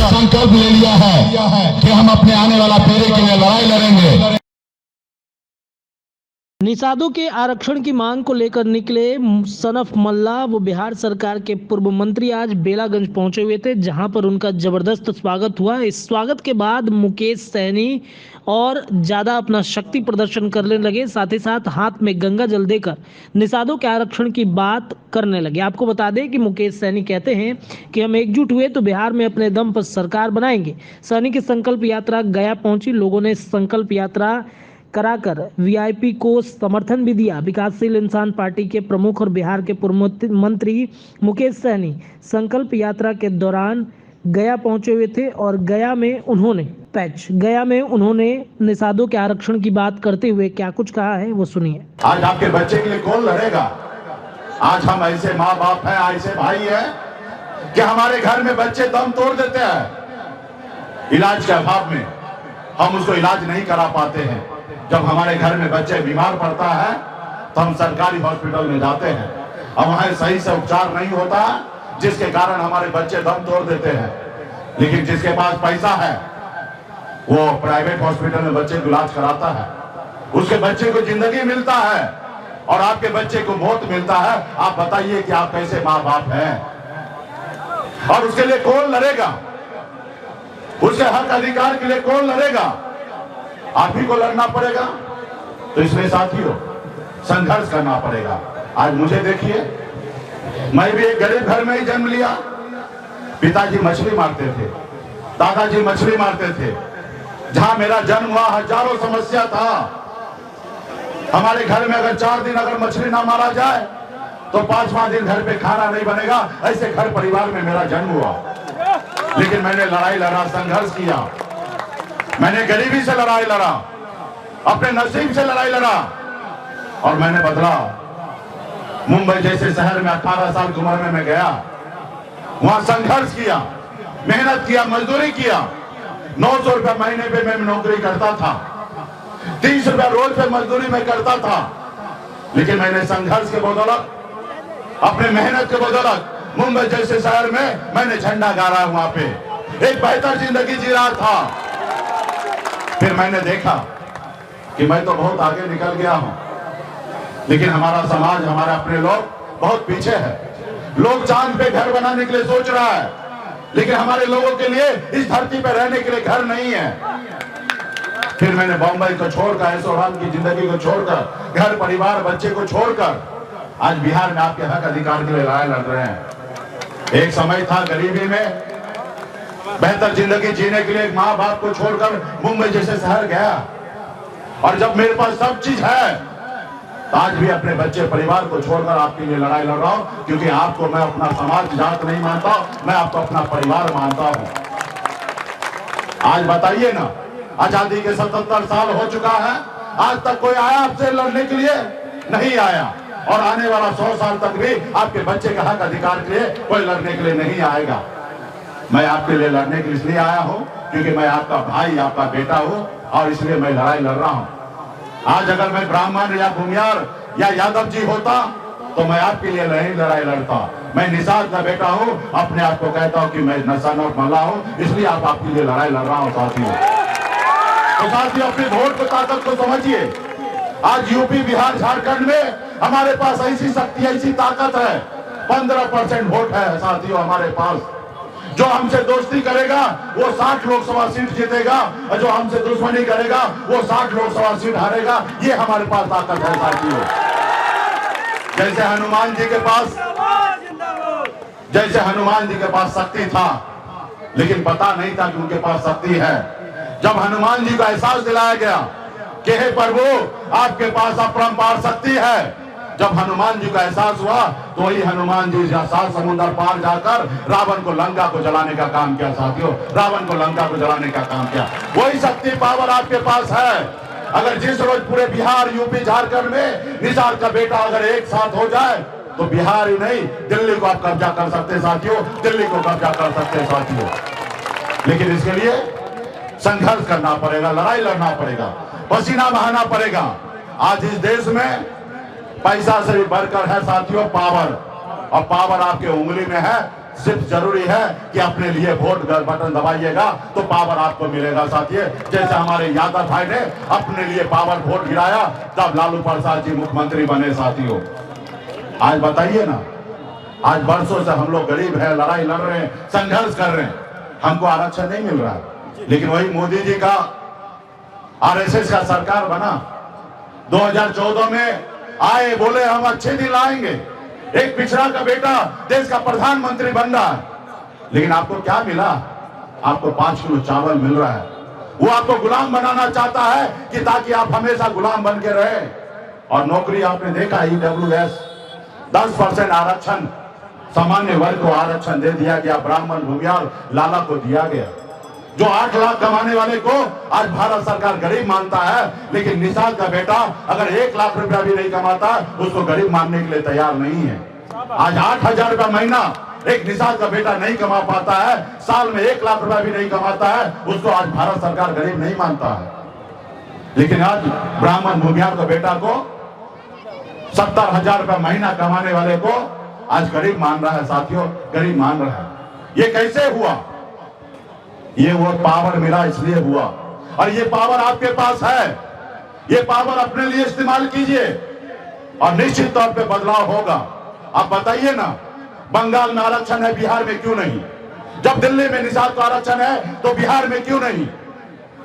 संकल्प ले लिया है कि हम अपने आने वाला पीढ़ी के लिए लड़ाई लड़ेंगे। निषादों के आरक्षण की मांग को लेकर निकले सनफ मल्ला वो बिहार सरकार के पूर्व मंत्री आज बेलागंज पहुंचे हुए थे, जहां पर उनका जबरदस्त स्वागत हुआ। इस स्वागत के बाद मुकेश सहनी और ज्यादा अपना शक्ति प्रदर्शन करने लगे, साथ ही साथ हाथ में गंगा जल देकर निषादों के आरक्षण की बात करने लगे। आपको बता दें कि मुकेश सहनी कहते हैं कि हम एकजुट हुए तो बिहार में अपने दम पर सरकार बनाएंगे। सहनी की संकल्प यात्रा गया पहुंची, लोगों ने संकल्प यात्रा कराकर वीआईपी को समर्थन भी दिया। विकासशील इंसान पार्टी के प्रमुख और बिहार के पूर्व मंत्री मुकेश सहनी संकल्प यात्रा के दौरान गया पहुंचे हुए थे और गया में उन्होंने निषादों के आरक्षण की बात करते हुए क्या कुछ कहा है वो सुनिए। आज आपके बच्चे के लिए कौन लड़ेगा? आज हम ऐसे माँ बाप हैं, ऐसे भाई हैं कि हमारे घर में बच्चे दम तोड़ देते हैं। इलाज के अभाव में हम उसको इलाज नहीं करा पाते हैं। जब हमारे घर में बच्चे बीमार पड़ता है तो हम सरकारी हॉस्पिटल में जाते हैं और वहां सही से उपचार नहीं होता, जिसके कारण हमारे बच्चे दम तोड़ देते हैं। लेकिन जिसके पास पैसा है वो प्राइवेट हॉस्पिटल में बच्चे को इलाज कराता है, उसके बच्चे को जिंदगी मिलता है और आपके बच्चे को मौत मिलता है। आप बताइए कि आप कैसे माँ बाप हैं? और उसके लिए कौन लड़ेगा? उसके हक अधिकार के लिए कौन लड़ेगा? आप ही को लड़ना पड़ेगा। तो इसलिए साथियों संघर्ष करना पड़ेगा। आज मुझे देखिए, मैं भी एक गरीब घर में ही जन्म लिया। पिताजी मछली मारते थे, दादाजी मछली मारते थे। जहां मेरा जन्म हुआ हजारों समस्या था। हमारे घर में अगर 4 दिन अगर मछली ना मारा जाए तो 5वां दिन घर पे खाना नहीं बनेगा। ऐसे घर परिवार में मेरा जन्म हुआ। लेकिन मैंने लड़ाई लड़ा, संघर्ष किया। मैंने गरीबी से लड़ाई लड़ा, अपने नसीब से लड़ाई लड़ा और मैंने बदला। मुंबई जैसे शहर में 18 साल की उम्र में मैं गया, वहां संघर्ष किया, मेहनत किया, मजदूरी किया। 900 रुपया महीने पे मैं नौकरी करता था, 30 रुपया रोज पे मजदूरी में करता था। लेकिन मैंने संघर्ष के बदौलत, अपने मेहनत के बदौलत मुंबई जैसे शहर में मैंने झंडा गाड़ा। वहां पे एक बेहतर जिंदगी जी रहा था। फिर मैंने देखा कि मैं तो बहुत आगे निकल गया हूं, लेकिन हमारा समाज, हमारे अपने लोग बहुत पीछे है। लोग चांद पे घर बनाने के लिए सोच रहा है, लेकिन हमारे लोगों के लिए इस धरती पे रहने के लिए घर नहीं है। फिर मैंने बॉम्बे को छोड़कर, ऐशोआराम की जिंदगी को छोड़कर, घर परिवार बच्चे को छोड़कर आज बिहार में आपके हक अधिकार के लिए लड़ाई लड़ रहे हैं। एक समय था गरीबी में, बेहतर जिंदगी जीने के लिए माँ बाप को छोड़कर मुंबई जैसे शहर गया। और जब मेरे पास सब चीज है तो आज भी अपने बच्चे परिवार को छोड़कर आपके लिए लड़ाई लड़ रहा हूं, क्योंकि आपको मैं अपना समाज जात नहीं मानता, मैं आपको अपना परिवार मानता हूं। आज बताइए ना, आजादी के 77 साल हो चुका है, आज तक कोई आया आपसे लड़ने के लिए? नहीं आया। और आने वाला 100 साल तक भी आपके बच्चे के हक अधिकार के लिए कोई लड़ने के लिए नहीं आएगा। मैं आपके लिए लड़ने के लिए इसलिए आया हूं क्योंकि मैं आपका भाई, आपका बेटा हूं और इसलिए मैं लड़ाई लड़ रहा हूं। आज अगर मैं ब्राह्मण या भूमियार या यादव जी होता तो मैं आपके लिए नहीं लड़ाई लड़ता। मैं निषाद का बेटा हूं, अपने आप को कहता हूं कि मैं सनफ मल्ला हूं, इसलिए आपके लिए लड़ाई लड़ रहा हूं साथियों। तो साथियों अपनी वोट की ताकत को समझिए। आज यूपी, बिहार, झारखंड में हमारे पास ऐसी शक्ति, ऐसी ताकत है। 15% वोट है साथियों हमारे पास। जो हमसे दोस्ती करेगा वो 60 लोकसभा सीट जीतेगा और जो हमसे दुश्मनी करेगा वो 60 लोकसभा सीट हारेगा। ये हमारे पास ताकत है साथियों। जैसे हनुमान जी के पास शक्ति था, लेकिन पता नहीं था कि उनके पास शक्ति है। जब हनुमान जी को एहसास दिलाया गया कि हे प्रभु आपके पास अपरंपार शक्ति है, जब हनुमान जी का एहसास हुआ तो वही हनुमान जी 7 समुद्र पार जाकर रावण को, लंका को जलाने का काम किया साथियों। रावण को लंका को जलाने का काम किया। वही शक्ति, पावर आपके पास है। अगर जिस रोज पूरे बिहार, यूपी, झारखंड में निषाद का बेटा अगर एक साथ हो जाए तो बिहार ही नहीं दिल्ली को आप कब्जा कर सकते साथियों, दिल्ली को कब्जा कर सकते साथियों। लेकिन इसके लिए संघर्ष करना पड़ेगा, लड़ाई लड़ना पड़ेगा, पसीना बहाना पड़ेगा। आज इस देश में पैसा से भी बढ़कर है साथियों पावर, और पावर आपके उंगली में है। सिर्फ जरूरी है कि अपने लिए वोट बटन दबाइएगा तो पावर आपको मिलेगा साथियों। जैसे हमारे यादव भाई ने अपने लिए पावर वोट गिराया तब लालू प्रसाद जी मुख्यमंत्री बने साथियों। आज बताइए ना, आज बरसों से हम लोग गरीब हैं, लड़ाई लड़ रहे हैं, संघर्ष कर रहे हैं, हमको आरक्षण नहीं मिल रहा। लेकिन वही मोदी जी का आरएसएस का सरकार बना, 2014 में आए, बोले हम अच्छे दिन लाएंगे, एक पिछड़ा का बेटा देश का प्रधानमंत्री बन रहा है। लेकिन आपको क्या मिला? आपको 5 किलो चावल मिल रहा है। वो आपको गुलाम बनाना चाहता है कि ताकि आप हमेशा गुलाम बन के रहे। और नौकरी आपने देखा, ईडब्ल्यूएस 10% आरक्षण, सामान्य वर्ग को आरक्षण दे दिया गया, ब्राह्मण, भूमियार, लाला को दिया गया। जो 8 लाख कमाने वाले को आज भारत सरकार गरीब मानता है, लेकिन निषाद का बेटा अगर 1 लाख रुपया भी नहीं कमाता उसको गरीब मानने के लिए तैयार नहीं है। आज 8,000 रुपया महीना एक निषाद का बेटा नहीं कमा पाता है, साल में 1 लाख रुपया भी नहीं कमाता है, उसको आज भारत सरकार गरीब नहीं मानता है। लेकिन आज ब्राह्मण भूमियार का बेटा को 70,000 रुपया महीना कमाने वाले को आज गरीब मान रहा है साथियों, गरीब मान रहा है। ये कैसे हुआ? ये वो पावर मिला इसलिए हुआ, और ये पावर आपके पास है। ये पावर अपने लिए इस्तेमाल कीजिए और निश्चित तौर पे बदलाव होगा। आप बताइए ना, बंगाल में आरक्षण है, बिहार में क्यों नहीं? जब दिल्ली में निषाद को आरक्षण है तो बिहार में क्यों नहीं?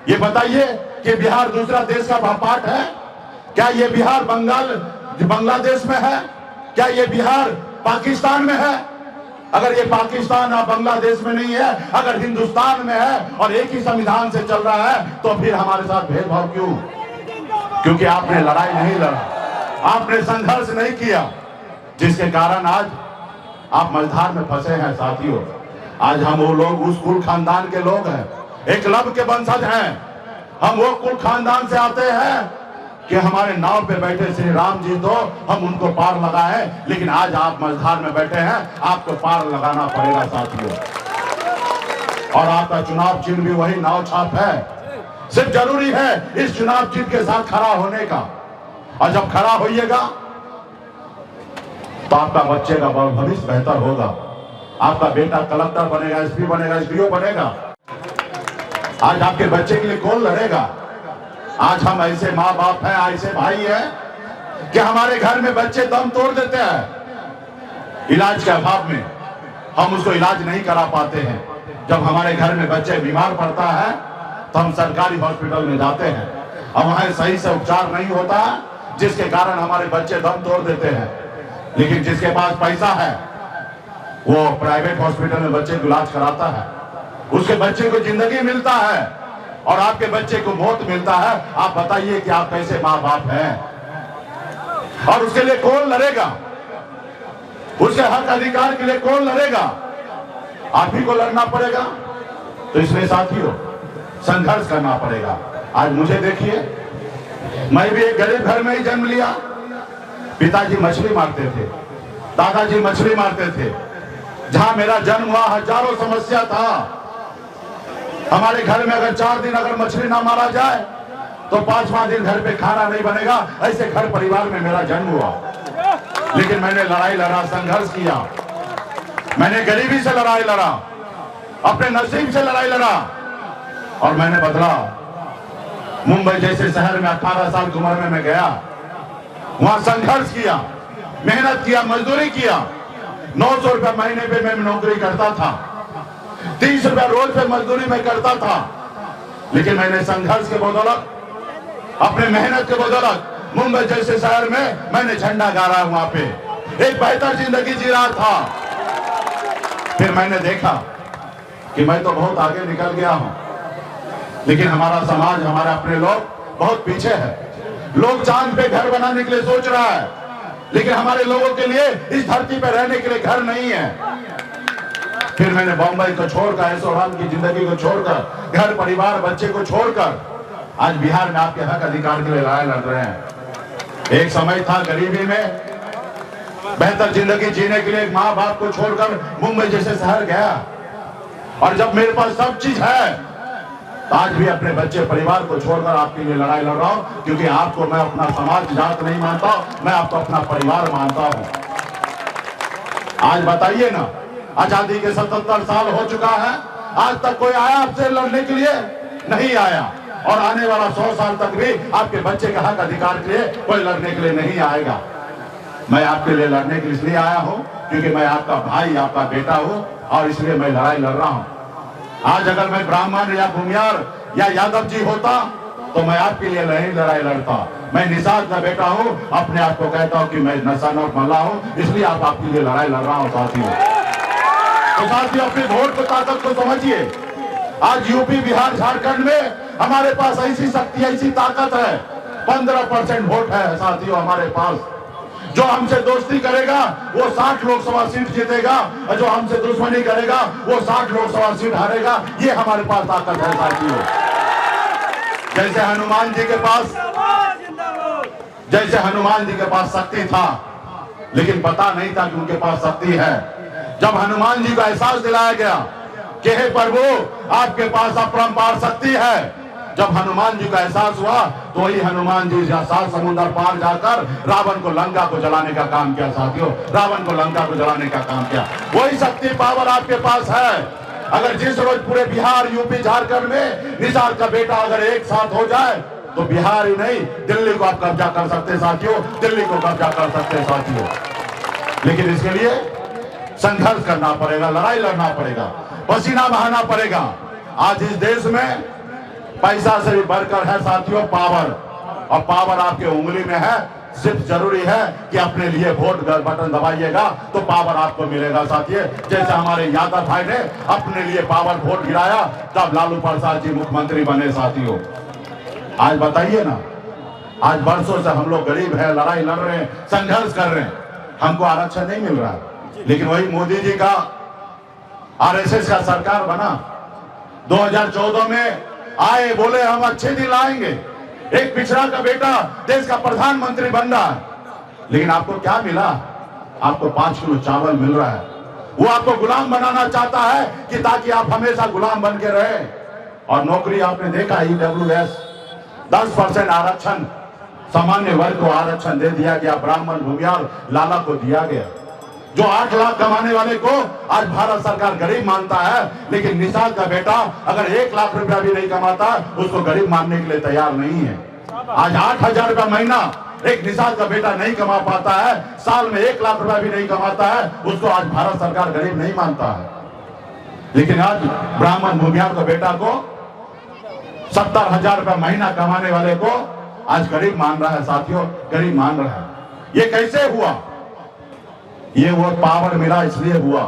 ये बताइए कि बिहार दूसरा देश का पार्ट है क्या? ये बिहार बांग्लादेश में है क्या? ये बिहार पाकिस्तान में है? अगर ये पाकिस्तान और बांग्लादेश में नहीं है, अगर हिंदुस्तान में है और एक ही संविधान से चल रहा है, तो फिर हमारे साथ भेदभाव क्यों? क्योंकि आपने लड़ाई नहीं लड़ा, आपने संघर्ष नहीं किया, जिसके कारण आज आप मझधार में फंसे हैं साथियों। आज हम वो लोग उस कुल खानदान के लोग हैं, एकलव्य के वंशज हैं। हम वो कुल खानदान से आते हैं कि हमारे नाव पे बैठे श्री राम जी तो हम उनको पार लगाए, लेकिन आज आप मझधार में बैठे हैं, आपको पार लगाना पड़ेगा साथियों। और आपका चुनाव चिन्ह भी वही नाव छाप है। सिर्फ जरूरी है इस चुनाव चिन्ह के साथ खड़ा होने का, और जब खड़ा होइएगा तो आपका बच्चे का भविष्य बेहतर होगा। आपका बेटा कलेक्टर बनेगा, एसपी बनेगा, एसडीओ बनेगा। आज आपके बच्चे के लिए कौन लड़ेगा? आज हम ऐसे माँ बाप हैं, ऐसे भाई हैं कि हमारे घर में बच्चे दम तोड़ देते हैं इलाज के अभाव में, हम उसको इलाज नहीं करा पाते हैं। जब हमारे घर में बच्चे बीमार पड़ता है तो हम सरकारी हॉस्पिटल में जाते हैं और वहां सही से उपचार नहीं होता, जिसके कारण हमारे बच्चे दम तोड़ देते हैं। लेकिन जिसके पास पैसा है वो प्राइवेट हॉस्पिटल में बच्चे को इलाज कराता है, उसके बच्चे को जिंदगी मिलता है और आपके बच्चे को मौत मिलता है। आप बताइए कि आप कैसे माँ बाप हैं? और उसके लिए कौन लड़ेगा? उसके हक अधिकार के लिए कौन लड़ेगा? आप ही को लड़ना पड़ेगा। तो इसलिए साथियों संघर्ष करना पड़ेगा। आज मुझे देखिए, मैं भी एक गरीब घर में ही जन्म लिया। पिताजी मछली मारते थे, दादाजी मछली मारते थे। जहां मेरा जन्म हुआ हजारों समस्या था। हमारे घर में अगर 4 दिन अगर मछली ना मारा जाए तो 5वां दिन घर पे खाना नहीं बनेगा। ऐसे घर परिवार में मेरा जन्म हुआ। लेकिन मैंने लड़ाई लड़ा, संघर्ष किया, मैंने गरीबी से लड़ाई लड़ा, अपने नसीब से लड़ाई लड़ा और मैंने बदला। मुंबई जैसे शहर में 18 साल की उम्र में मैं गया, वहां संघर्ष किया, मेहनत किया, मजदूरी किया। 900 रुपया महीने पे मैं नौकरी करता था, 30 रुपया रोज पे मजदूरी में करता था। लेकिन मैंने संघर्ष के बदौलत, अपने मेहनत के बदौलत मुंबई जैसे शहर में मैंने झंडा गाड़ा, वहां पे एक बेहतर जिंदगी जी रहा था। फिर मैंने देखा कि मैं तो बहुत आगे निकल गया हूं, लेकिन हमारा समाज, हमारे अपने लोग बहुत पीछे है। लोग चांद पे घर बनाने के लिए सोच रहा है, लेकिन हमारे लोगों के लिए इस धरती पे रहने के लिए घर नहीं है। फिर मैंने बॉम्बे को छोड़कर, ऐशोआराम की जिंदगी को छोड़कर, घर परिवार बच्चे को छोड़कर आज बिहार में आपके हक अधिकार के लिए लड़ाई लड़ रहे हैं। एक समय था गरीबी में बेहतर जिंदगी जीने के लिए माँ बाप को छोड़कर मुंबई जैसे शहर गया, और जब मेरे पास सब चीज है तो आज भी अपने बच्चे परिवार को छोड़कर आपके लिए लड़ाई लड़ रहा हूं। क्योंकि आपको मैं अपना समाज जात नहीं मानता, मैं आपको अपना परिवार मानता हूं। आज बताइए ना, आजादी के 77 साल हो चुका है, आज तक कोई आया आपसे लड़ने के लिए? नहीं आया। और आने वाला 100 साल तक भी आपके बच्चे के हक अधिकार के लिए कोई लड़ने के लिए नहीं आएगा। मैं आपके लिए लड़ने के लिए इसलिए आया हूं क्योंकि मैं आपका भाई, आपका बेटा हूं, और इसलिए मैं लड़ाई लड़ रहा हूं। आज अगर मैं ब्राह्मण या भूमियार या यादव जी होता तो मैं आपके लिए नहीं लड़ाई लड़ता। मैं निषाद का बेटा हूं, अपने आप को कहता हूं कि मैं सनफ मल्ला हूं, इसलिए आपके लिए लड़ाई लड़ रहा हूं साथियों। तो साथियों, अपनी वोट की ताकत को समझिए। आज यूपी, बिहार, झारखंड में हमारे पास ऐसी शक्ति, ऐसी ताकत है। 15% वोट है साथियों हमारे पास। जो हमसे दोस्ती करेगा वो 60 लोकसभा सीट जीतेगा, और जो हमसे दुश्मनी करेगा वो 60 लोकसभा सीट हारेगा। ये हमारे पास ताकत है साथियों। जैसे हनुमान जी के पास शक्ति था, लेकिन पता नहीं था कि उनके पास शक्ति है। जब हनुमान जी को एहसास दिलाया गया कि हे प्रभु, आपके पास अपरंपार शक्ति है, जब हनुमान जी का एहसास हुआ तो वही हनुमान जी 7 समुद्र पार जाकर रावण को, लंका को जलाने का काम किया साथियों। रावण को लंका को जलाने का काम किया। वही शक्ति, पावर आपके पास है। अगर जिस रोज पूरे बिहार, यूपी, झारखंड में निषाद का बेटा अगर एक साथ हो जाए तो बिहार ही नहीं, दिल्ली को आप कब्जा कर सकते साथियों, दिल्ली को कब्जा कर सकते साथियों। लेकिन इसके लिए संघर्ष करना पड़ेगा, लड़ाई लड़ना पड़ेगा, पसीना बहाना पड़ेगा। आज इस देश में पैसा से भी बढ़कर है साथियों पावर, और पावर आपके उंगली में है। सिर्फ जरूरी है कि अपने लिए वोट बटन दबाइएगा तो पावर आपको मिलेगा साथियों। जैसे हमारे यादव भाई ने अपने लिए पावर वोट गिराया, तब लालू प्रसाद जी मुख्यमंत्री बने साथियों। आज बताइए ना, आज बरसों से हम लोग गरीब हैं, लड़ाई लड़ रहे हैं, संघर्ष कर रहे हैं, हमको आरक्षण नहीं मिल रहा है। लेकिन वही मोदी जी का आरएसएस का सरकार बना, 2014 में आए, बोले हम अच्छे दिन लाएंगे, एक पिछड़ा का बेटा देश का प्रधानमंत्री बन रहा है। लेकिन आपको क्या मिला? आपको 5 किलो चावल मिल रहा है। वो आपको गुलाम बनाना चाहता है कि ताकि आप हमेशा गुलाम बन के रहे। और नौकरी आपने देखा, ईडब्ल्यूएस 10% आरक्षण, सामान्य वर्ग को आरक्षण दे दिया गया, ब्राह्मण, भूमियार, लाला को दिया गया। जो 8 लाख कमाने वाले को आज भारत सरकार गरीब मानता है, लेकिन निषाद का बेटा अगर 1 लाख रुपया भी नहीं कमाता, उसको गरीब मानने के लिए तैयार नहीं है। आज 8,000 रुपया महीना एक निषाद का बेटा नहीं कमा पाता है, साल में 1 लाख रुपया भी नहीं कमाता है, उसको आज भारत सरकार गरीब नहीं मानता है। लेकिन आज ब्राह्मण, भूमियार का बेटा को 70,000 रुपया महीना कमाने वाले को आज गरीब मान रहा है साथियों, गरीब मान रहा है। ये कैसे हुआ? ये वो पावर मिला इसलिए हुआ,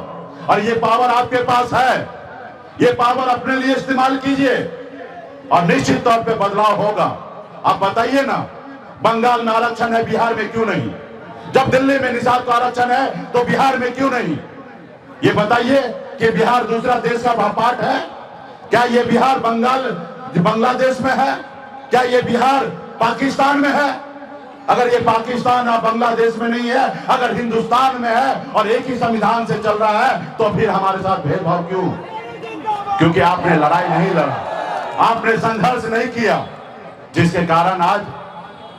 और ये पावर आपके पास है। ये पावर अपने लिए इस्तेमाल कीजिए और निश्चित तौर पे बदलाव होगा। आप बताइए ना, बंगाल में आरक्षण है, बिहार में क्यों नहीं? जब दिल्ली में निषाद का आरक्षण है तो बिहार में क्यों नहीं? ये बताइए कि बिहार दूसरा देश का पार्ट है क्या? ये बिहार बांग्लादेश में है क्या? ये बिहार पाकिस्तान में है? अगर ये पाकिस्तान और बांग्लादेश में नहीं है, अगर हिंदुस्तान में है और एक ही संविधान से चल रहा है, तो फिर हमारे साथ भेदभाव क्यों? क्योंकि आपने लड़ाई नहीं लड़ा, आपने संघर्ष नहीं किया, जिसके कारण आज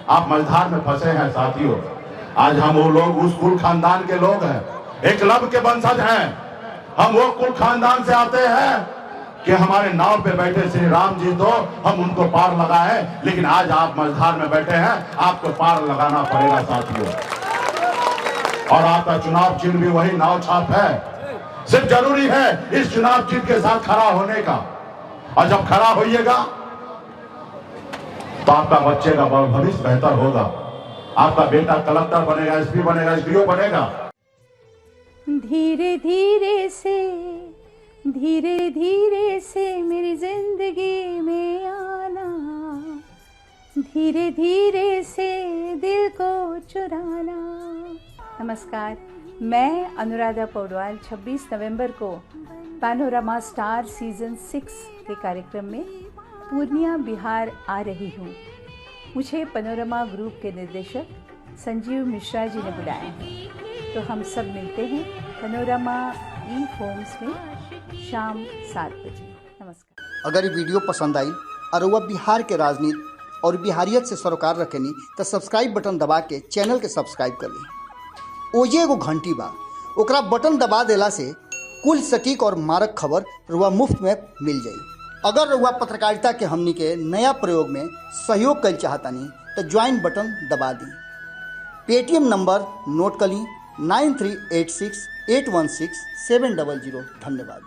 आप मझधार में फंसे हैं साथियों। आज हम वो लोग उस कुल खानदान के लोग हैं, एकलव्य के वंशज हैं। हम वो कुल खानदान से आते हैं कि हमारे नाव पे बैठे श्री राम जी तो हम उनको पार लगाए, लेकिन आज आप मझधार में बैठे हैं, आपको पार लगाना पड़ेगा साथियों। और आपका चुनाव चिन्ह भी वही नाव छाप है। सिर्फ जरूरी है इस चुनाव चिन्ह के साथ खड़ा होने का, और जब खड़ा होइएगा तो आपका बच्चे का भविष्य बेहतर होगा। आपका बेटा कलेक्टर बनेगा, एसपी बनेगा, एसडीओ बनेगा। धीरे धीरे से मेरी जिंदगी में आना, धीरे धीरे से दिल को चुराना। नमस्कार, मैं अनुराधा पौडवाल 26 नवंबर को पैनोरमा स्टार सीजन 6 के कार्यक्रम में पूर्णिया बिहार आ रही हूँ। मुझे पैनोरमा ग्रुप के निर्देशक संजीव मिश्रा जी ने बुलाया है, तो हम सब मिलते हैं पैनोरमा ई होम्स में शाम 7 बजे। नमस्कार। अगर ये वीडियो पसंद आई और वह बिहार के राजनीति और बिहारियत से सरोकार रखेनी तो सब्सक्राइब बटन दबा के चैनल के सब्सक्राइब कर ली। ओजे एगो घंटी बा, ओकरा बटन दबा देला से कुल सटीक और मारक खबर रुआ मुफ्त में मिल जाई। अगर रुआ पत्रकारिता के हमनी के नया प्रयोग में सहयोग कर चाहतानी तो ज्वाइन बटन दबा दी। पेटीएम नंबर नोट कर ली 9386816700। धन्यवाद।